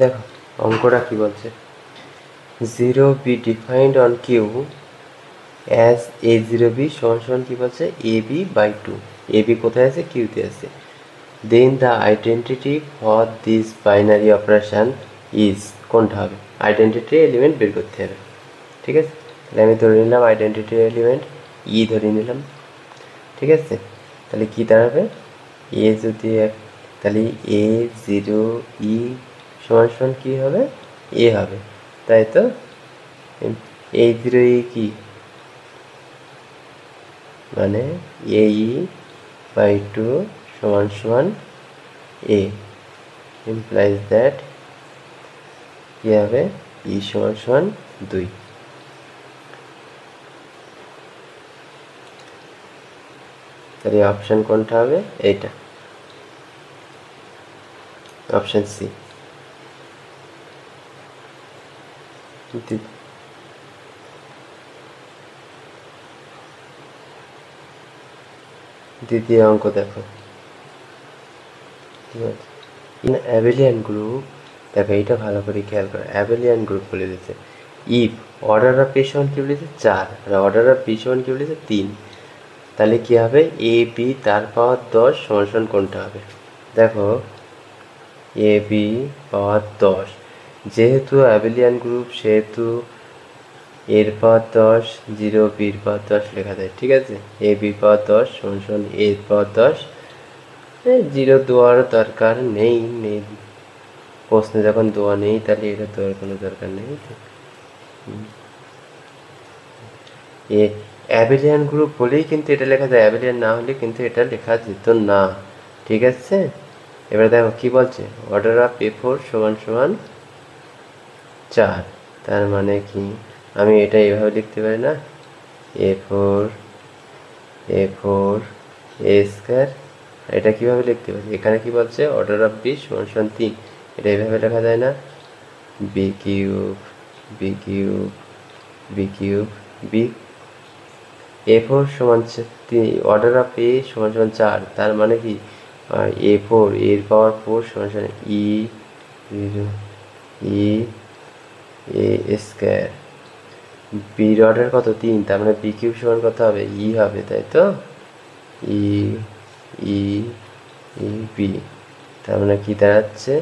দেখো অঙ্কটা কি বলছে, 0 B defined on Q as a0b সমান কি বলছে ab/2। ab কোথায় আছে? কিউতে আছে। Then the identity for this binary operation is, কোনটা হবে? আইডেন্টিটি এলিমেন্ট বের করতে হবে, ঠিক আছে। তাহলে আমি ধরে নিলাম আইডেন্টিটি এলিমেন্ট ই ধরে নিলাম, ঠিক আছে। তাহলে কী দাঁড়াবে? এ যদি তাহলে a0e সমান কী হবে? এ হবে, তাই তো। a0e কি মানে ae/2 সমান a implies that কি হবে? e সমান 2। তাহলে অপশান কোনটা হবে? এইটা, অপশান সি। দ্বিতীয় অঙ্ক দেখো ঠিক আছে। ইন অ্যাবেলিয়ান গ্রুপ, দেখো এইটা ভালো করে খেয়াল করো। অ্যাবেলিয়ান গ্রুপ বলে দিয়েছে ইফ অর্ডার অফ এ সমান কি বলেছে? 4 আর অর্ডার অফ বি সমান কি বলেছে? 3। তাহলে কি হবে? এ বি তার পাওয়ার 10 সমান কোনটা হবে? দেখো এ বি পাওয়ার 10, যেহেতু অ্যাবেলিয়ান গ্রুপ সেহেতু এর পাওয়ার 10 0 বির পাওয়ার 10 লেখা যায়, ঠিক আছে। এ বি পাওয়ার 10 সমান এর পাওয়ার 10। 0 দেওয়ার দরকার নেই, প্রশ্নে যখন দেওয়া নেই তাহলে এটা দেওয়ার কোনো দরকার নেই। এ অ্যাবেলিয়ান গ্রুপ বলেই কিন্তু এটা লেখা যায়, অ্যাবেলিয়ান না হলে কিন্তু এটা লেখা যেত না, ঠিক আছে। এবার দেখো কি বলছে, অর্ডার অফ A4 সমান 4। তার মানে কি আমি এটা এইভাবে লিখতে পারি না? A4 A square. এটা কিভাবে লিখতে পারি? এখানে কি বলছে? অর্ডার অফ বি সমান 3। এটা এইভাবে লেখা যায় না? বি কিউব বি A4 সমান 3, অর্ডার অফ এ সমান 4। তার মানে কি A4 এর পাওয়ার 4 সমান ই এ স্কয়ার। বির অর্ডার কত? 3, তার মানে বি কিউব সমান কত হবে? ই হবে, তাই তো। ই বি, তার মানে কি দাঁড়াচ্ছে?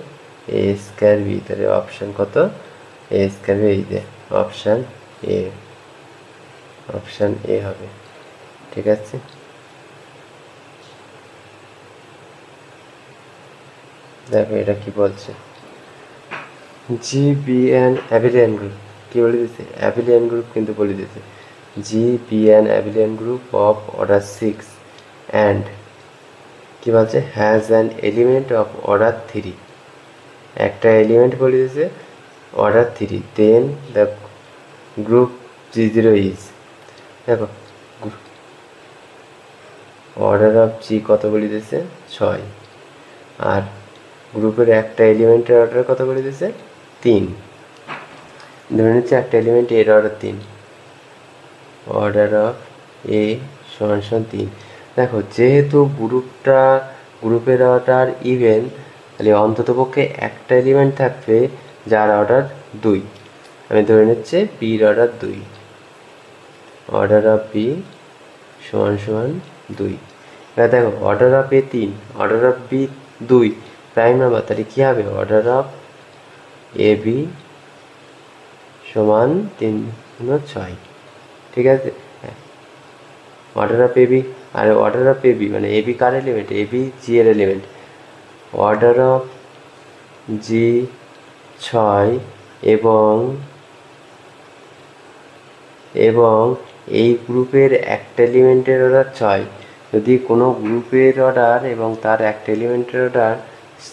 এ স্কয়ার বি। তাহলে অপশান কত? এ স্কয়ার বি। এই যে অপশান এ হবে, ঠিক আছে। দেখো এটা কি বলছে, GBN অ্যাবেলিয়ান গ্রুপ কি বলে দিয়েছে? অ্যাবেলিয়ান গ্রুপ কিন্তু বলে দিয়েছে GBN abelian group of order 6 and কি বলছে? Has an element of order 3। একটা এলিমেন্ট বলে দিয়েছে order 3। Then the group G0 is, দেখো অর্ডার অফ জি কত বলে দিয়েছে? 6। আর গ্রুপের একটা এলিমেন্টের অর্ডার কত বলে দিয়েছে? 3। ধরে নিচ্ছে একটা এলিমেন্ট এর অর্ডার 3, অর্ডার অফ এ সমান 3। দেখো যেহেতু গ্রুপের অর্ডার ইভেন, তাহলে অন্ততপক্ষে একটা এলিমেন্ট থাকবে যার অর্ডার 2। আমি ধরে নিচ্ছে বির অর্ডার 2, অর্ডার অফ বি সমান 2। এবার দেখো order of A 3, order of B 2 prime number, তাহলে কী হবে? অর্ডার অফ এ বি সমান 3 × 6, ঠিক আছে। অর্ডার অফ এ বি, আর অর্ডার অফ এ বি মানে এ বি কার এলিমেন্ট? এ বি জি এর এলিমেন্ট। অর্ডার অফ জি 6 এবং এই গ্রুপের একটা এলিমেন্টের অর্ডার 6। যদি কোনো গ্রুপের অর্ডার এবং তার একটা এলিমেন্টের অর্ডার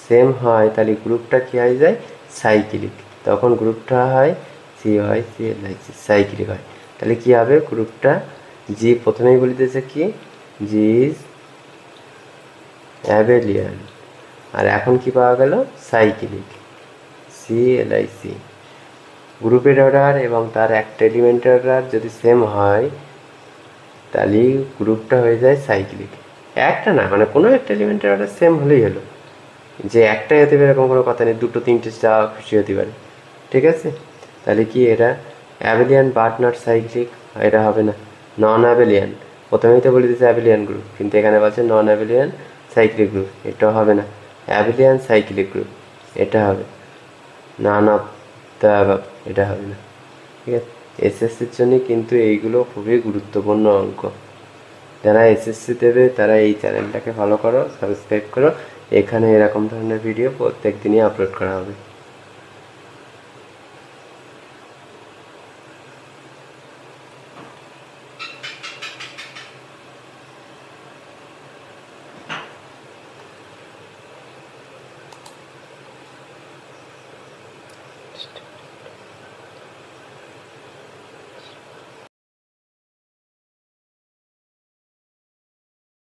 সেম হয় তাহলে গ্রুপটা কী হয়ে যায়? সাইক্লিক। তখন গ্রুপটা হয় সাইক্লিক হয়। তাহলে কী হবে? গ্রুপটা জি প্রথমেই বলিতেছে কি জি ইজ অ্যাবেলিয়ান, আর এখন কি পাওয়া গেল? Cyclic, CLIC। গ্রুপের অর্ডার এবং তার একটা এলিমেন্টের অর্ডার যদি সেম হয় তাহলে গ্রুপটা হয়ে যায় সাইক্লিক। একটা না, মানে কোনো একটা এলিমেন্টের অর্ডার সেম হলেই হলো, যে একটাই হতে পারে এরকম কোনো কথা নেই, দুটো তিনটে যা খুশি হতে পারে। ঠিক আছে, তাহলে কি এটা অ্যাবেলিয়ান বাট নট সাইক্লিক? এটা হবে না। নন অ্যাবেলিয়ান, প্রথমেই তো বলে দিয়েছে অ্যাবেলিয়ান গ্রুপ, কিন্তু এখানে বলছে নন অ্যাবেলিয়ান সাইক্লিক গ্রুপ, এটাও হবে না। অ্যাবেলিয়ান সাইক্লিক গ্রুপ, এটা হবে। নান অফ দ্য অ্যাবাভ, এটা হবে না। ঠিক আছে, এসএসসির জন্য কিন্তু এইগুলো খুবই গুরুত্বপূর্ণ অঙ্ক। যারা এসএসসি দেবে তারা এই চ্যানেলটাকে ফলো করো, সাবস্ক্রাইব করো। এখানে এরকম ধরনের ভিডিও প্রত্যেক দিনই আপলোড করা হবে।